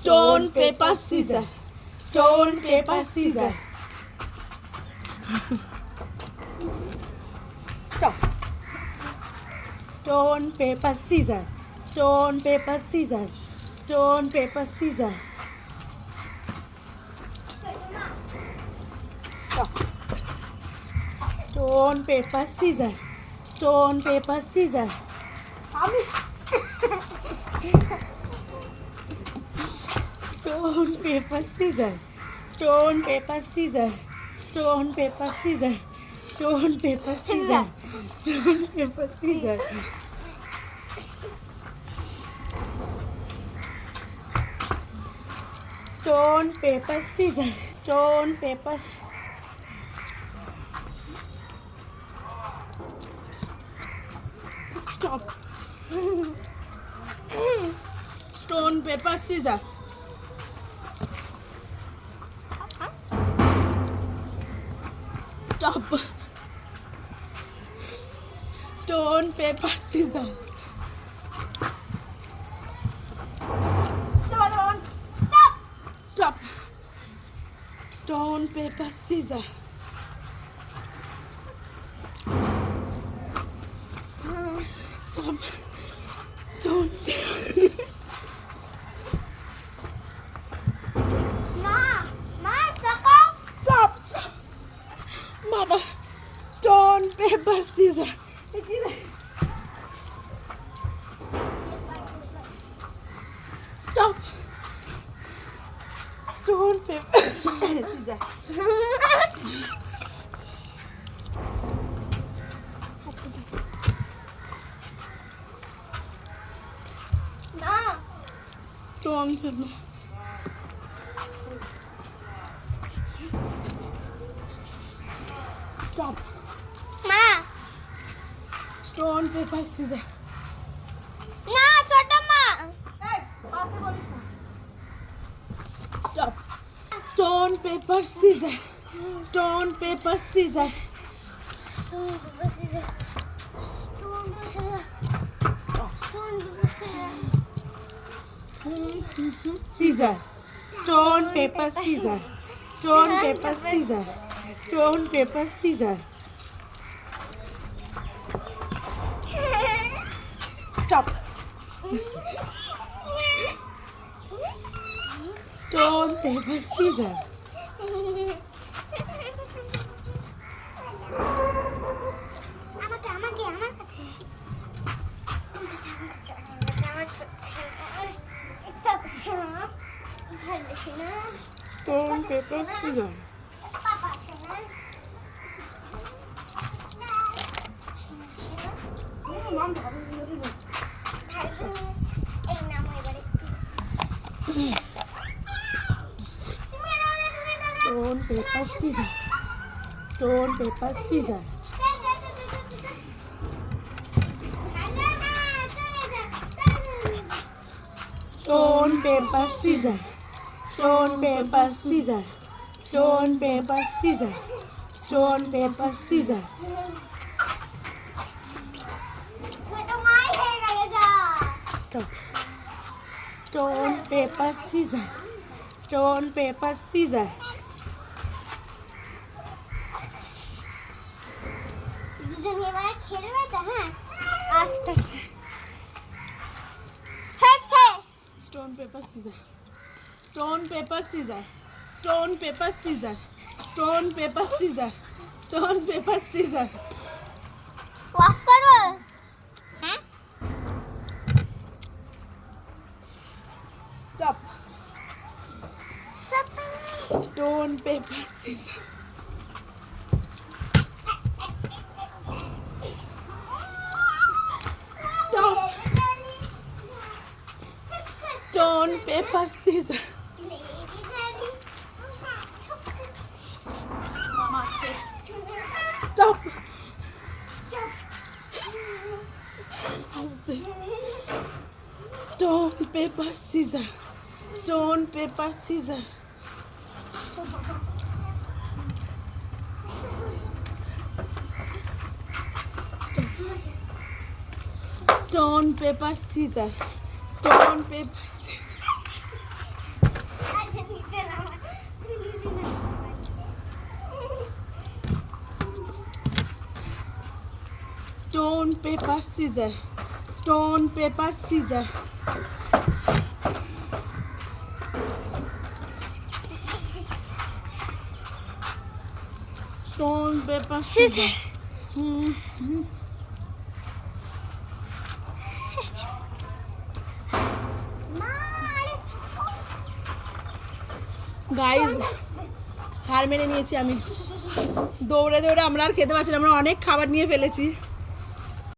Stone, paper, scissors. Stone, paper, scissors. Stop. Stone, paper, scissors. Stone, paper, scissors. Stone, paper, scissors. Stop. Stone, paper, scissors. Stone, paper, scissors. Stone, paper, scissors. Stone, paper, scissors. Stone, paper, scissors. Stone, paper, scissors. Stone, paper, scissors. Stone, paper, scissors. Stone, paper. Stop. Stone, paper, scissors. Stop. Stone, paper, scissors. Stop. Stone, paper, scissors. Stop. Stone, paper. Stop. Stop. Mama. Stone, paper, scissors. Stop. Stone, paper, scissors. Stone, paper. Stop. Stone, paper, scissors. Stop. Stone, paper, scissors. Stone, paper, scissors. Scissors. Stone, paper, scissors. Stone, paper, scissors. Stone, paper, scissors. Stop. Stone, paper, scissors. Stone, paper, scissors. Stone, paper, scissors. Stone, paper, scissors. Stone, paper, scissors. Stone, paper, scissors. Stone, paper, scissors. Stone, paper, scissors. Stop. Stone, paper, scissors. Stone, paper, scissors. Stone, paper, scissors. Stone, paper, scissors. Stone, paper, scissors. Stone, paper, scissors. Stone, paper, scissors. Stop. Stone, paper, scissors. Stop. Stone, paper, scissors. Stop. Stone, paper, scissors. Stone, paper, scissors. Stone, paper, scissors. Stone, paper, scissors. Stone paper scissor, stone paper scissor. Stone paper scissor. Guys হার মেনে নিয়েছি আমি, দৌড়ে দৌড়ে আমরা আর খেতে পারছি না, আমরা অনেক খাবার নিয়ে ফেলেছি।